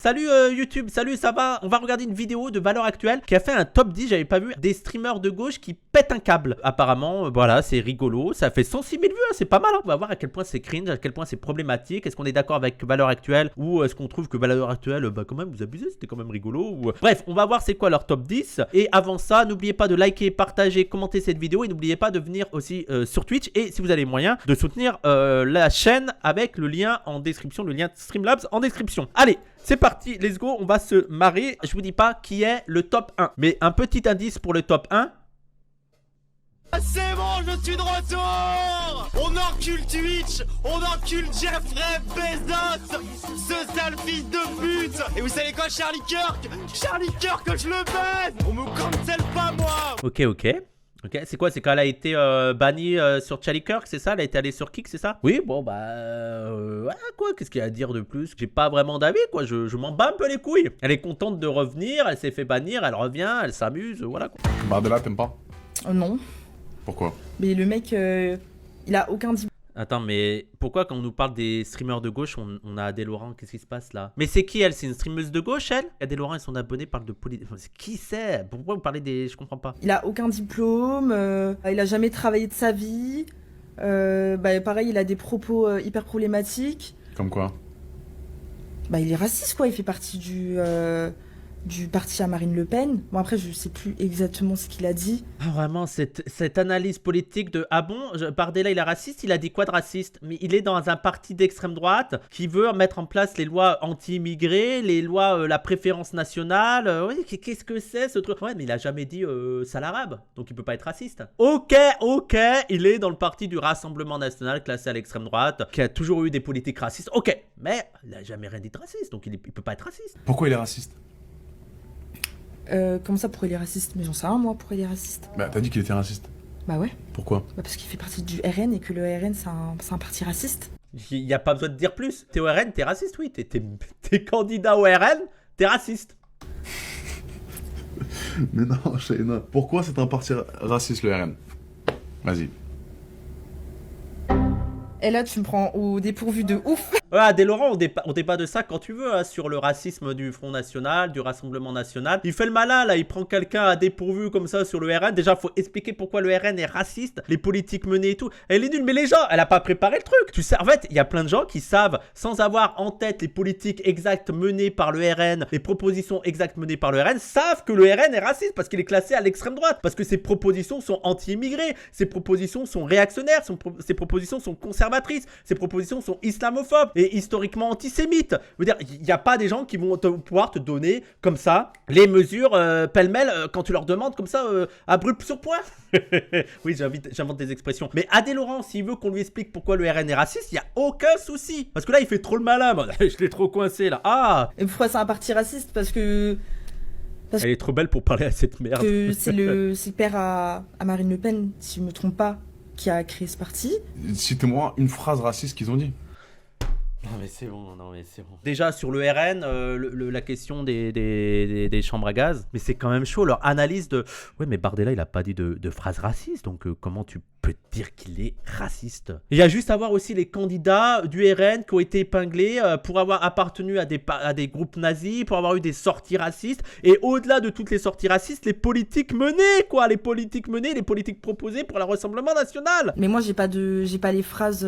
Salut YouTube, salut, ça va? On va regarder une vidéo de Valeurs Actuelles qui a fait un top 10, j'avais pas vu, des streamers de gauche qui pètent un câble. Apparemment, voilà, c'est rigolo, ça fait 106 000 vues, hein, c'est pas mal. Hein. On va voir à quel point c'est cringe, à quel point c'est problématique. Est-ce qu'on est d'accord avec Valeurs Actuelles ou est-ce qu'on trouve que Valeurs Actuelles, bah quand même, vous abusez, c'était quand même rigolo ou... Bref, on va voir c'est quoi leur top 10. Et avant ça, n'oubliez pas de liker, partager, commenter cette vidéo et n'oubliez pas de venir aussi sur Twitch et si vous avez les moyens de soutenir la chaîne avec le lien en description, le lien Streamlabs en description. Allez, c'est parti, let's go, on va se marrer. Je vous dis pas qui est le top 1, mais un petit indice pour le top 1. C'est bon, je suis de retour. On encule Twitch, on encule Jeffrey Bezos, ce sale fils de pute. Et vous savez quoi, Charlie Kirk, je le baise. On me cancel pas, moi. Ok, c'est quoi? C'est quand elle a été bannie sur Charlie Kirk, c'est ça? Elle a été allée sur Kick, c'est ça? Oui, bon, bah... ouais, quoi? Qu'est-ce qu'il y a à dire de plus? J'ai pas vraiment d'avis, quoi. Je m'en bats un peu les couilles. Elle est contente de revenir, elle s'est fait bannir, elle revient, elle s'amuse, voilà, quoi. Bardella, t'aimes pas? Non. Pourquoi? Mais le mec, il a aucun diplôme. Attends, mais pourquoi quand on nous parle des streamers de gauche, on a Adé Laurent? Qu'est-ce qui se passe là? Mais c'est qui elle? C'est une streameuse de gauche elle? Adé Laurent et son abonné parlent de politique. Qui c'est? Pourquoi vous parlez des... Je comprends pas. Il a aucun diplôme, il a jamais travaillé de sa vie. Bah, pareil, il a des propos hyper problématiques. Comme quoi? Bah, il est raciste, quoi. Il fait partie du parti à Marine Le Pen. Bon, après, je sais plus exactement ce qu'il a dit. Ah, vraiment, cette analyse politique de... Ah bon, Bardella, il est raciste? Il a dit quoi de raciste? Mais il est dans un parti d'extrême droite qui veut mettre en place les lois anti-immigrés, les lois, la préférence nationale. Oui, qu'est-ce que c'est ce truc? Ouais, mais il a jamais dit sale arabe, donc il peut pas être raciste. Ok, il est dans le parti du Rassemblement National, classé à l'extrême droite, qui a toujours eu des politiques racistes. Ok, mais il a jamais rien dit de raciste, donc il peut pas être raciste. Pourquoi il est raciste? Comment ça, pourquoi il est raciste? Mais j'en sais rien, moi, pourquoi il est raciste. Bah, t'as dit qu'il était raciste. Bah ouais. Pourquoi? Bah parce qu'il fait partie du RN et que le RN, c'est un parti raciste. Il n'y a pas besoin de dire plus. T'es au RN, t'es raciste, oui. T'es candidat au RN, t'es raciste. Mais non, Shaina. Pourquoi c'est un parti raciste, le RN? Vas-y. Et là, tu me prends au dépourvu de ouf. Ouais, Adé Laurent, on débat de ça quand tu veux, hein, sur le racisme du Front National, du Rassemblement National. Il fait le malin, là, il prend quelqu'un à dépourvu comme ça sur le RN. Déjà, faut expliquer pourquoi le RN est raciste, les politiques menées et tout. Elle est nulle, mais les gens, elle a pas préparé le truc. Tu sais, en fait, il y a plein de gens qui savent, sans avoir en tête les politiques exactes menées par le RN, les propositions exactes menées par le RN, savent que le RN est raciste parce qu'il est classé à l'extrême droite, parce que ses propositions sont anti-immigrés, ses propositions sont réactionnaires, ses propositions sont conservatrices, ses propositions sont islamophobes et historiquement antisémites. Je veux dire, il n'y a pas des gens qui vont pouvoir te donner comme ça les mesures pêle-mêle quand tu leur demandes comme ça à brûle sur point. Oui, j'invente des expressions. Mais Adé Laurent, s'il veut qu'on lui explique pourquoi le RN est raciste, il n'y a aucun souci. Parce que là, il fait trop le malin. Je l'ai trop coincé là. Ah! Et pourquoi c'est un parti raciste? Parce que elle est trop belle pour parler à cette merde. c'est le père à Marine Le Pen, si je me trompe pas, qui a créé ce parti. Citez-moi une phrase raciste qu'ils ont dit. Non mais c'est bon, Déjà sur le RN, la question des chambres à gaz, mais c'est quand même chaud leur analyse de... Ouais mais Bardella il a pas dit de phrase raciste, donc comment tu peux dire qu'il est raciste? Il y a juste à voir aussi les candidats du RN qui ont été épinglés pour avoir appartenu à des groupes nazis, pour avoir eu des sorties racistes, et au-delà de toutes les sorties racistes, les politiques menées quoi, les politiques proposées pour le Rassemblement National. Mais moi j'ai pas les phrases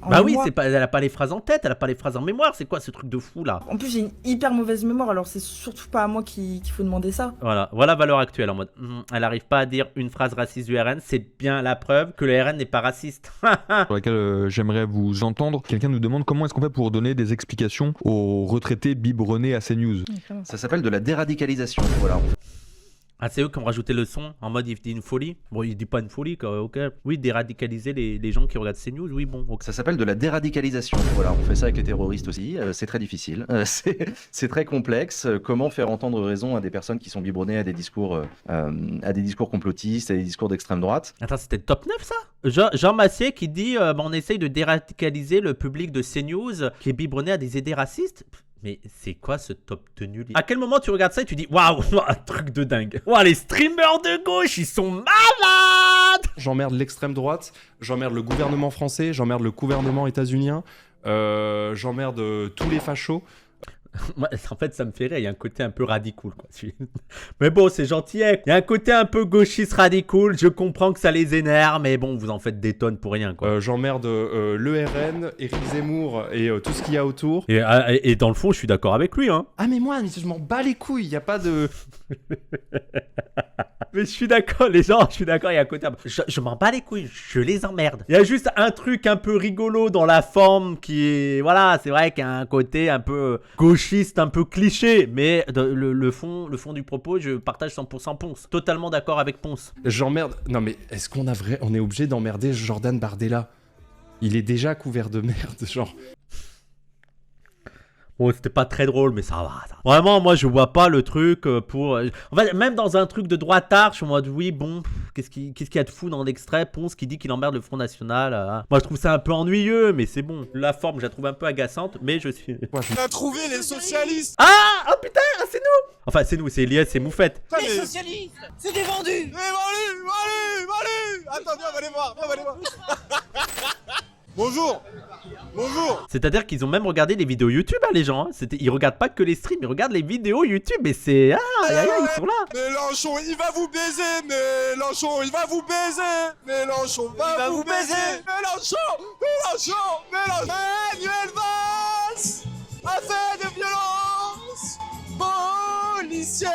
en bah mémoire. Oui, elle a pas les phrases en tête, elle a pas les phrases en mémoire, c'est quoi ce truc de fou là? En plus j'ai une hyper mauvaise mémoire, alors c'est surtout pas à moi qu'il faut demander ça. Voilà Valeurs Actuelles en mode elle arrive pas à dire une phrase raciste du RN, c'est bien la preuve que le RN n'est pas raciste. Sur laquelle j'aimerais vous entendre. Quelqu'un nous demande comment est-ce qu'on fait pour donner des explications aux retraités biberonnés à CNews. Ça s'appelle de la déradicalisation, voilà. Ah, c'est eux qui ont rajouté le son en mode il dit une folie. Bon, il dit pas une folie, quoi, ok. Oui, déradicaliser les gens qui regardent CNews, oui, bon. Okay. Ça s'appelle de la déradicalisation. Voilà, on fait ça avec les terroristes aussi. C'est très difficile. C'est très complexe. Comment faire entendre raison à des personnes qui sont biberonnées à des discours complotistes, à des discours d'extrême droite? Attends, c'était le top 9 ça? Jean Massier qui dit on essaye de déradicaliser le public de CNews qui est biberonné à des idées racistes. Mais c'est quoi ce top de nul? À quel moment tu regardes ça et tu dis waouh, un truc de dingue. Waouh, les streamers de gauche, ils sont malades. J'emmerde l'extrême droite, j'emmerde le gouvernement français, j'emmerde le gouvernement états-unien, j'emmerde tous les fachos. En fait, ça me fait rire. Il y a un côté un peu radical, quoi. Mais bon, c'est gentil. Il y a un côté un peu gauchiste radical. Je comprends que ça les énerve, mais bon, vous en faites des tonnes pour rien, quoi. J'emmerde le RN, Éric Zemmour et tout ce qu'il y a autour. Et dans le fond, je suis d'accord avec lui, hein. Ah mais moi, je m'en bats les couilles, il y a pas de... Mais je suis d'accord, les gens, je suis d'accord, il y a un côté... Je m'en bats les couilles, je les emmerde. Il y a juste un truc un peu rigolo dans la forme qui est... Voilà, c'est vrai qu'il y a un côté un peu gauchiste, un peu cliché, mais le fond du propos, je partage 100% Ponce. Totalement d'accord avec Ponce. J'emmerde... Non mais est-ce qu'on on est obligé d'emmerder Jordan Bardella? Il est déjà couvert de merde, genre... Bon, c'était pas très drôle, mais ça va. Vraiment, moi, je vois pas le truc pour... En fait, même dans un truc de droitard, je suis en mode, oui, bon, qu'est-ce qu'il y a de fou dans l'extrait? Ponce qui dit qu'il emmerde le Front National. Moi, je trouve ça un peu ennuyeux, mais c'est bon. La forme, je la trouve un peu agaçante, mais je suis... On a trouvé les socialistes. Ah! Oh putain, c'est nous! Enfin, c'est nous, c'est Elias, c'est Moufette. Les socialistes, c'est des vendus. Attends, viens, on va les voir, Bonjour. C'est-à-dire qu'ils ont même regardé les vidéos YouTube, hein, les gens. Hein. Ils regardent pas que les streams, ils regardent les vidéos YouTube et c'est... ils sont là. Mélenchon, il va vous baiser. Mélenchon, il va vous baiser. Mélenchon, va vous baiser. Mélenchon. Manuel Valls a fait de violence policière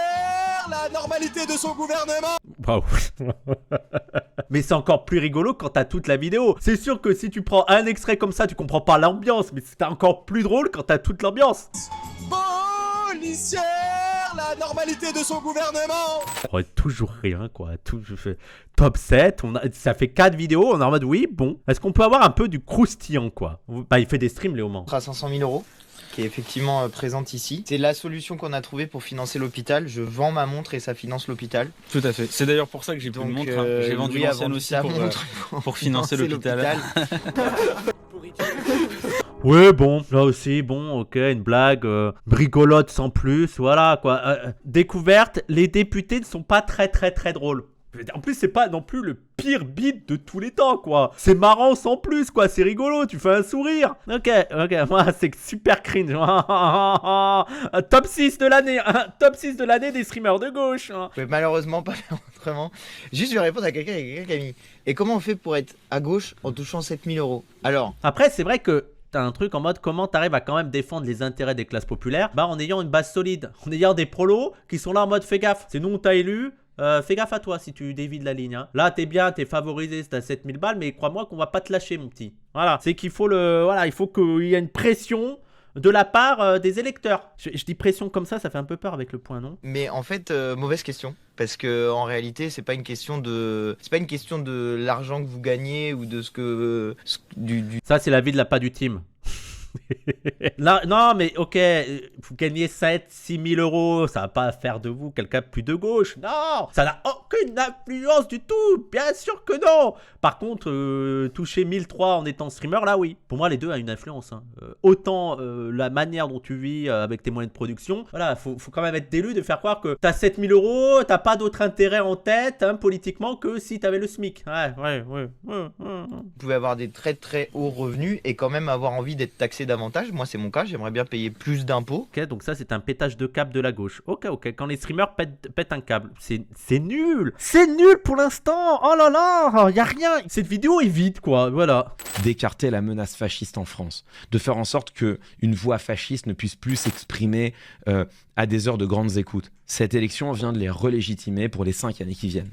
la normalité de son gouvernement. Waouh. Mais c'est encore plus rigolo quand t'as toute la vidéo. C'est sûr que si tu prends un extrait comme ça, tu comprends pas l'ambiance, mais c'est encore plus drôle quand t'as toute l'ambiance. Policière, la normalité de son gouvernement. On aurait toujours rien, quoi. Je fais top 7, ça fait 4 vidéos, on est en mode oui, bon. Est-ce qu'on peut avoir un peu du croustillant, quoi? Bah, il fait des streams, Léo Mans. À 500 000 euros. Qui est effectivement présente ici. C'est la solution qu'on a trouvée pour financer l'hôpital. Je vends ma montre et ça finance l'hôpital. Tout à fait. C'est d'ailleurs pour ça que j'ai plus de montre. Hein. J'ai vendu l'ancienne aussi pour financer l'hôpital. Ouais, bon, là aussi, bon, ok, une blague bricolote sans plus, voilà, quoi. Découverte, les députés ne sont pas très drôles. En plus, c'est pas non plus le pire beat de tous les temps, quoi. C'est marrant sans plus, quoi. C'est rigolo, tu fais un sourire. Ok, moi, c'est super cringe. Top 6 de l'année. Top 6 de l'année des streamers de gauche. Je pouvais malheureusement pas faire autrement. Juste, je vais répondre à quelqu'un qui a mis. Et comment on fait pour être à gauche en touchant 7000 euros? Alors. Après, c'est vrai que t'as un truc en mode comment t'arrives à quand même défendre les intérêts des classes populaires. Bah, en ayant une base solide. En ayant des prolos qui sont là en mode fais gaffe. C'est nous, on t'a élu. Fais gaffe à toi si tu dévies de la ligne. Hein. Là, t'es bien, t'es favorisé, c'est à 7000 balles, mais crois-moi qu'on va pas te lâcher, mon petit. Voilà, c'est qu'il faut il faut qu'il y ait une pression de la part des électeurs. Je dis pression comme ça fait un peu peur avec le point, non? Mais en fait, mauvaise question. Parce que en réalité, c'est pas une question de l'argent que vous gagnez ou de ce que Ça, c'est l'avis de la part du team. Là, non, mais ok, vous gagnez 7-6 000 euros, ça va pas faire de vous quelqu'un plus de gauche. Non, ça n'a aucune influence du tout, bien sûr que non. Par contre, toucher 1003 en étant streamer, là oui. Pour moi, les deux ont une influence. Hein. Autant la manière dont tu vis avec tes moyens de production, voilà, faut quand même être d'élu de faire croire que t'as 7000 euros, t'as pas d'autre intérêt en tête, hein, politiquement, que si t'avais le SMIC. Ouais. Vous pouvez avoir des très hauts revenus et quand même avoir envie d'être taxé davantage. Moi, c'est mon cas, j'aimerais bien payer plus d'impôts. Ok, donc ça, c'est un pétage de câble de la gauche. Ok, quand les streamers pètent un câble, c'est nul. C'est nul pour l'instant. Oh là là, y a rien. Cette vidéo est vide, quoi, voilà. D'écarter la menace fasciste en France, de faire en sorte qu'une voix fasciste ne puisse plus s'exprimer à des heures de grandes écoutes. Cette élection vient de les relégitimer pour les 5 années qui viennent.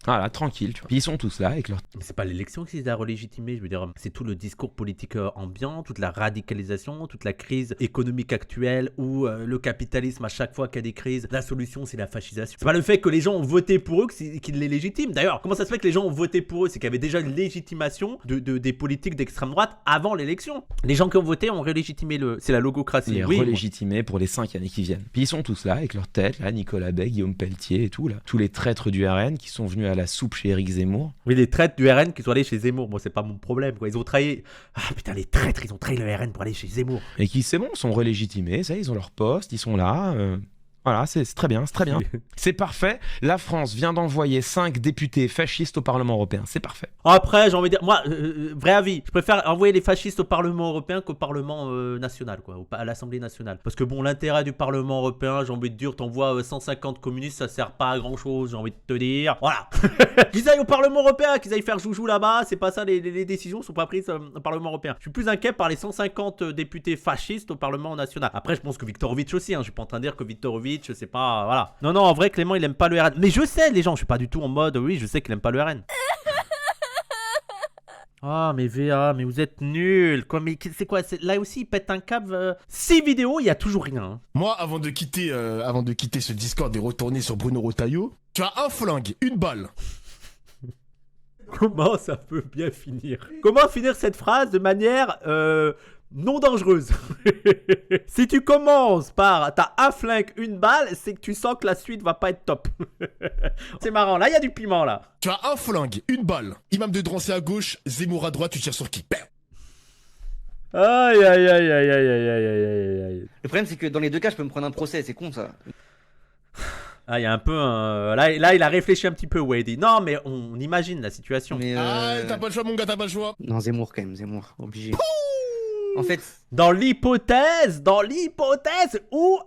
Voilà, tranquille, tu vois. Puis ils sont tous là avec leur... Mais c'est pas l'élection qui les a relégitimés, je veux dire, c'est tout le discours politique ambiant, toute la radicalisation, toute la crise économique actuelle où le capitalisme, à chaque fois qu'il y a des crises, la solution c'est la fascisation. C'est pas le fait que les gens ont voté pour eux qui les légitiment. D'ailleurs, comment ça se fait que les gens ont voté pour eux? C'est qu'il y avait déjà une légitimation des politiques d'extrême droite avant l'élection. Les gens qui ont voté ont relégitimé c'est la logocratie. Les relégitimés pour les 5 années qui viennent. Puis ils sont tous là avec leur tête, là, Nicolas Bay, Guillaume Pelletier et tout, là. Tous les traîtres du RN qui sont venus à la soupe chez Éric Zemmour. Oui, les traîtres du RN qui sont allés chez Zemmour. Moi, c'est pas mon problème, quoi. Ils ont trahi. Ah putain, les traîtres, ils ont trahi le RN pour aller chez Zemmour. Et qui, c'est bon, sont relégitimés, ça, ils ont leur poste, ils sont là. Voilà, c'est très bien, c'est très bien. C'est parfait. La France vient d'envoyer 5 députés fascistes au Parlement européen. C'est parfait. Après, j'ai envie de dire, moi, vrai avis, je préfère envoyer les fascistes au Parlement européen qu'au Parlement national, quoi, à l'Assemblée nationale. Parce que bon, l'intérêt du Parlement européen, j'ai envie de dire, t'envoies 150 communistes, ça sert pas à grand chose, j'ai envie de te dire. Voilà. Qu'ils aillent au Parlement européen, qu'ils aillent faire joujou là-bas, c'est pas ça, les décisions sont pas prises au Parlement européen. Je suis plus inquiet par les 150 députés fascistes au Parlement national. Après, je pense que Viktorovitch aussi, hein, je suis pas en train de dire que Viktorovitch, c'est pas. Voilà. Non, en vrai, Clément, il aime pas le RN. Mais je sais, les gens, je suis pas du tout en mode, oui, je sais qu'il aime pas le RN. Ah, mais VA, mais vous êtes nuls. Quoi, mais c'est quoi? Là aussi, il pète un câble. 6 vidéos, il y a toujours rien. Hein. Moi, avant de quitter ce Discord et retourner sur Bruno Retailleau, tu as un flingue, une balle. Comment ça peut bien finir? Comment finir cette phrase de manière non dangereuse? Si tu commences par t'as un flingue, une balle, c'est que tu sens que la suite va pas être top. C'est marrant, là il y a du piment là. Tu as un flingue, une balle. Imam de Drancy à gauche, Zemmour à droite, tu tires sur qui? Aïe. Le problème c'est que dans les deux cas je peux me prendre un procès, c'est con ça. Ah, il y a un peu là il a réfléchi un petit peu, Wady. Non mais on imagine la situation. Mais Ah, t'as pas le choix mon gars, t'as pas le choix. Non, Zemmour quand même, Zemmour, obligé. En fait, dans l'hypothèse où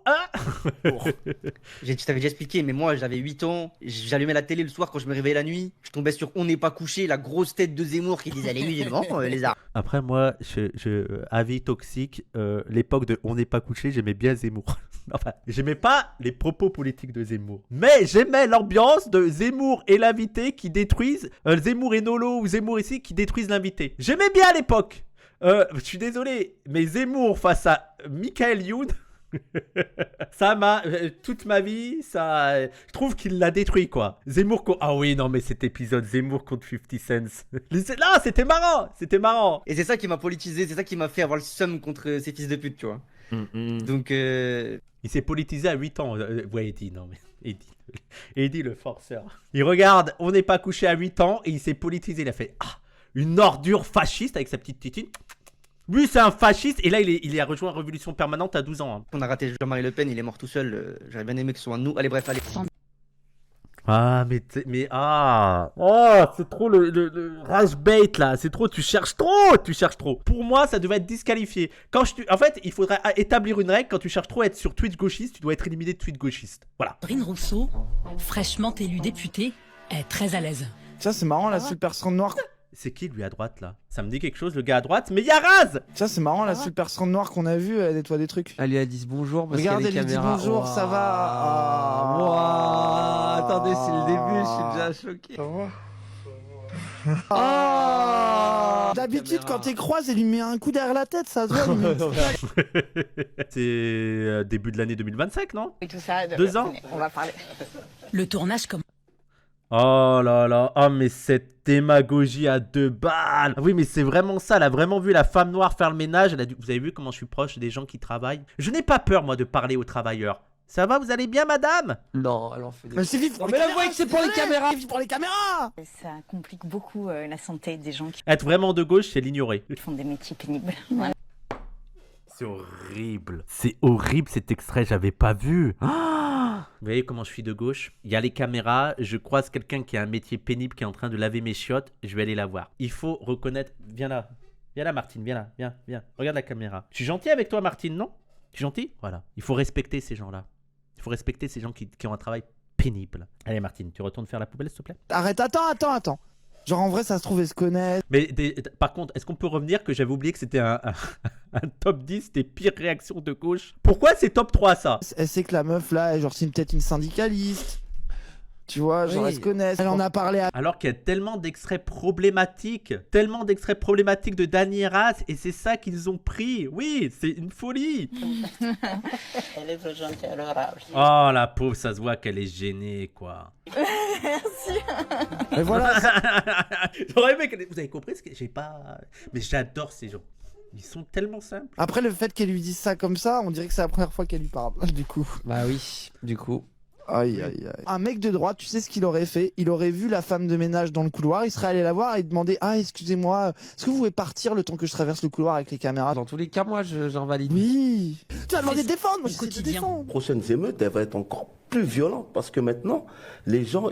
je t'avais déjà expliqué, mais moi j'avais 8 ans, j'allumais la télé le soir quand je me réveillais la nuit, je tombais sur On n'est pas couché, la grosse tête de Zemmour qui disait allez musulmans, les arts. Après moi, avis toxique, l'époque de On n'est pas couché, j'aimais bien Zemmour. Enfin, j'aimais pas les propos politiques de Zemmour, mais j'aimais l'ambiance de Zemmour et l'invité qui détruisent, Zemmour et Nolo ou Zemmour ici qui détruisent l'invité. J'aimais bien à l'époque. Je suis désolé, mais Zemmour face à Michael Youn, ça m'a toute ma vie, ça, je trouve qu'il l'a détruit quoi. Zemmour ah oui non mais cet épisode Zemmour contre 50 Cent, là c'était marrant. Et c'est ça qui m'a politisé, c'est ça qui m'a fait avoir le seum contre ces fils de pute, tu vois. Donc il s'est politisé à 8 ans. Ouais, Eddie, non mais Eddie le forceur. Il regarde, On n'est pas couché à 8 ans et il s'est politisé, il a fait une ordure fasciste avec sa petite titine. Lui, c'est un fasciste. Et là, il a rejoint Révolution Permanente à 12 ans. Hein. On a raté Jean-Marie Le Pen, il est mort tout seul. J'aurais bien aimé que ce soit nous. Allez, bref, allez. Ah, oh, c'est trop le rage bait là. C'est trop, tu cherches trop. Pour moi, ça devait être disqualifié. En fait, il faudrait établir une règle. Quand tu cherches trop à être sur Twitch gauchiste, tu dois être éliminé de Twitch gauchiste. Voilà. Sandrine Rousseau, fraîchement élue députée, est très à l'aise. Ça, c'est marrant, la seule personne noire. C'est qui lui à droite là? Ça me dit quelque chose, le gars à droite, mais y'a Raz! Ça c'est marrant, la seule personne noire qu'on a vue, elle nettoie des trucs. Elle lui a dit bonjour parce regarde, elle lui dit bonjour, ça va. Attendez, c'est le début, je suis déjà choqué. D'habitude, quand t'es croise, elle lui met un coup derrière la tête, ça se voit. C'est début de l'année 2025, non? Et tout ça, 2 ans? On va parler. Le tournage comme. Oh là là, oh mais cette démagogie à 2 balles. Oui mais c'est vraiment ça, elle a vraiment vu la femme noire faire le ménage. Vous avez vu comment je suis proche des gens qui travaillent? Je n'ai pas peur moi de parler aux travailleurs. Ça va, vous allez bien madame? Non, elle en fait des... Mais c'est vif pour les caméras, c'est pour les caméras. C'est pour les caméras. Ça complique beaucoup la santé des gens qui Être vraiment de gauche, c'est l'ignorer. font des métiers pénibles. Voilà. C'est horrible cet extrait, j'avais pas vu. Vous voyez comment je suis de gauche? Il y a les caméras, je croise quelqu'un qui a un métier pénible qui est en train de laver mes chiottes, je vais aller la voir. Il faut reconnaître... Viens là Martine, viens là, viens. Regarde la caméra. Je suis gentil avec toi Martine, non? Tu es gentil? Voilà. Il faut respecter ces gens-là. Il faut respecter ces gens qui ont un travail pénible. Allez Martine, tu retournes faire la poubelle s'il te plaît? Arrête, attends. Genre en vrai ça se trouve elle se connaît. Mais par contre, est-ce qu'on peut revenir que j'avais oublié que c'était un top 10 des pires réactions de gauche? Pourquoi c'est top 3 ça? Elle sait que la meuf là, genre c'est peut-être une syndicaliste. Tu vois, genre elles se connaissent. Elle en a parlé à... Alors qu'il y a tellement d'extraits problématiques de Dany Raz et c'est ça qu'ils ont pris. Oui, c'est une folie. Elle est trop gentille, adorable. Oh la pauvre, ça se voit qu'elle est gênée quoi. Merci. Mais voilà. J'aurais aimé que... Vous avez compris ce que j'ai pas... Mais j'adore ces gens. Ils sont tellement simples. Après le fait qu'elle lui dise ça comme ça, on dirait que c'est la première fois qu'elle lui parle du coup. Bah oui, du coup. Aïe, aïe, aïe. Un mec de droite, tu sais ce qu'il aurait fait? Il aurait vu la femme de ménage dans le couloir, il serait allé la voir et demander: ah, excusez-moi, est-ce que vous pouvez partir le temps que je traverse le couloir avec les caméras? Dans tous les cas, moi, j'en valide. Oui. Tu as demandé de défendre, moi je te défends. Les prochaines émeutes, elles vont être encore plus violentes parce que maintenant, les gens,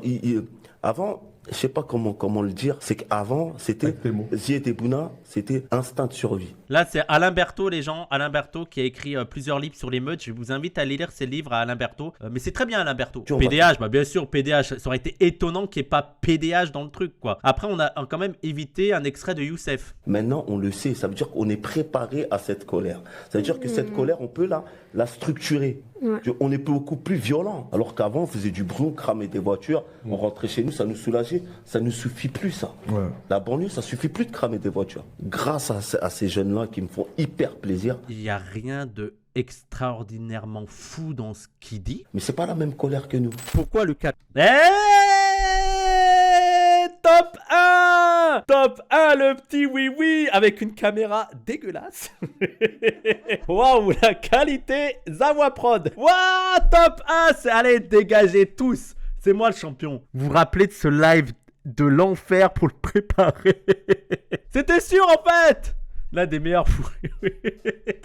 avant, je sais pas comment le dire, c'est qu'avant, c'était Zied Bouna, c'était instinct de survie. Là, c'est Alain Berthaud, les gens. Alain Berthaud qui a écrit plusieurs livres sur l'émeute. Je vous invite à aller lire ses livres à Alain Berthaud. Mais c'est très bien, Alain Berthaud. PDH, bah bien sûr, PDH. Ça aurait été étonnant qu'il n'y ait pas PDH dans le truc, quoi. Après, on a quand même évité un extrait de Youssef. Maintenant, on le sait. Ça veut dire qu'on est préparé à cette colère. Ça veut dire que cette colère, on peut la structurer. Ouais. On est beaucoup plus violent. Alors qu'avant, on faisait du bruit, on cramait des voitures, on rentrait chez nous, ça nous soulageait. Ça ne suffit plus, ça. Ouais. La banlieue, ça suffit plus de cramer des voitures. Grâce à ces jeunes-là qui me font hyper plaisir. Il n'y a rien de extraordinairement fou dans ce qu'il dit. Mais c'est pas la même colère que nous. Pourquoi le cap... Top 1! Top 1, le petit oui-oui avec une caméra dégueulasse. Waouh, la qualité Zawa Prod. Waouh, top 1, allez, dégagez tous. C'est moi le champion. Vous vous rappelez de ce live de l'enfer pour le préparer? C'était sûr en fait. L'un des meilleurs fous.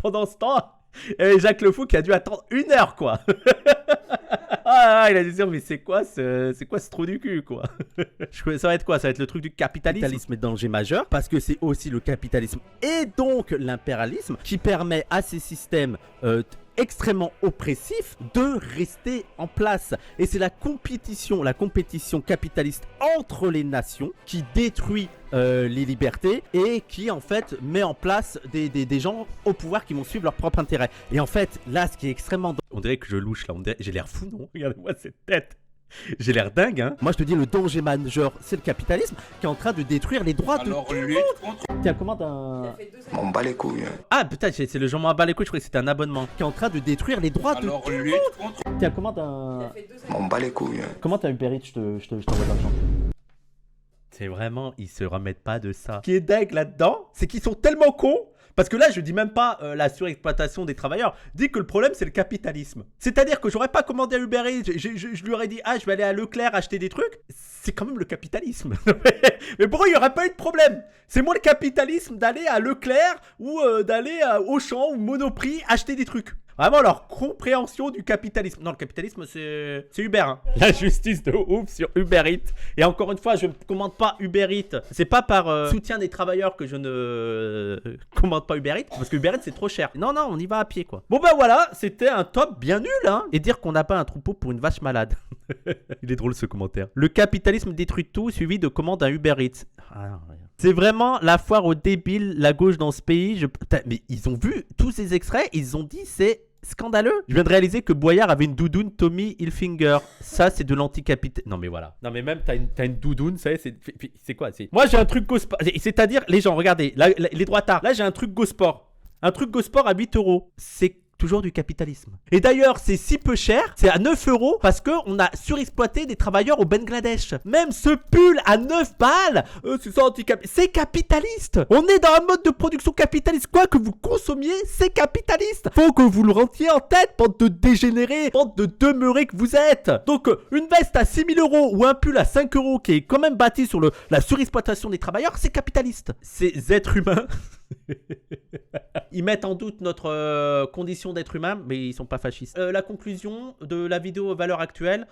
Pendant ce temps, et Jacques Le Fou qui a dû attendre 1 heure, quoi. Il a dû dire, mais c'est quoi ce trou du cul, quoi. Ça va être quoi? Ça va être le truc du capitalisme. Le capitalisme est danger majeur parce que c'est aussi le capitalisme et donc l'impérialisme qui permet à ces systèmes extrêmement oppressif de rester en place. Et c'est la compétition capitaliste entre les nations qui détruit les libertés et qui en fait met en place des gens au pouvoir qui vont suivre leur propre intérêt. Et en fait, là, ce qui est extrêmement... On dirait que je louche là, j'ai l'air fou, non? Regardez-moi cette tête. J'ai l'air dingue, hein. Moi, je te dis, le danger majeur, c'est le capitalisme qui est en train de détruire les droits de tout le monde. Tiens, commande un... M'en bats les couilles. Ah, putain, c'est le genre m'en bats les couilles, je croyais que c'était un abonnement. Qui est en train de détruire les droits de tout le monde. Tiens, commande un... M'en bats les couilles. Comment t'as Uber Eats, je t'envoie de l'argent. C'est vraiment, ils se remettent pas de ça. Ce qui est dingue là-dedans, c'est qu'ils sont tellement cons. Parce que là, je dis même pas la surexploitation des travailleurs. Je dis que le problème, c'est le capitalisme. C'est-à-dire que j'aurais pas commandé à Uber Eats. Je lui aurais dit, je vais aller à Leclerc acheter des trucs. C'est quand même le capitalisme. Mais pour eux, il n'y aurait pas eu de problème. C'est moi le capitalisme d'aller à Leclerc ou d'aller à Auchan ou Monoprix acheter des trucs. Vraiment leur compréhension du capitalisme. Non, le capitalisme, c'est Uber. Hein. La justice de ouf sur Uber Eats. Et encore une fois, je ne commande pas Uber Eats. C'est pas par soutien des travailleurs que je ne commande pas Uber Eats. Parce que Uber Eats, c'est trop cher. Non, on y va à pied, quoi. Bon, bah voilà, c'était un top bien nul, hein. Et dire qu'on n'a pas un troupeau pour une vache malade. Il est drôle ce commentaire. Le capitalisme détruit tout, suivi de commandes à Uber Eats. Ah, non, rien. C'est vraiment la foire aux débiles, la gauche dans ce pays. Putain, mais ils ont vu tous ces extraits, ils ont dit c'est scandaleux. Je viens de réaliser que Boyard avait une doudoune Tommy Hilfiger. Ça, c'est de l'anticapitalisme. Non, mais voilà. Non, mais même, t'as une doudoune, c'est quoi? Moi, j'ai un truc GoSport. C'est-à-dire, les gens, regardez, les droitards. Là, j'ai un truc GoSport. Un truc GoSport à 8 €. C'est toujours du capitalisme. Et d'ailleurs, c'est si peu cher, c'est à 9 € parce qu'on a surexploité des travailleurs au Bangladesh. Même ce pull à 9 balles, c'est ça c'est capitaliste. On est dans un mode de production capitaliste. Quoi que vous consommiez, c'est capitaliste. Faut que vous le rentiez en tête, bande de dégénérés, bande de demeurés que vous êtes. Donc, une veste à 6 000 € ou un pull à 5 € qui est quand même bâti sur la surexploitation des travailleurs, c'est capitaliste. Ces êtres humains... Ils mettent en doute notre condition d'être humain, mais ils sont pas fascistes. La conclusion de la vidéo valeur actuelle,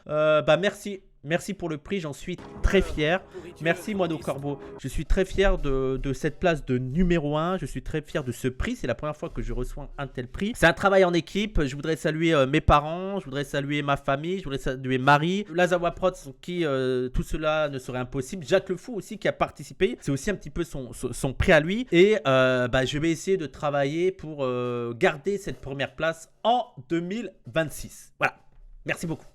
merci pour le prix, j'en suis très fier. Merci Moineau Corbeau, je suis très fier de cette place de numéro 1, je suis très fier de ce prix, c'est la première fois que je reçois un tel prix. C'est un travail en équipe, je voudrais saluer mes parents, je voudrais saluer ma famille, je voudrais saluer Marie, la Zawa Prod sans qui tout cela ne serait impossible, Jacques Le Fou aussi qui a participé, c'est aussi un petit peu son prix à lui et je vais essayer de travailler pour garder cette première place en 2026. Voilà, merci beaucoup.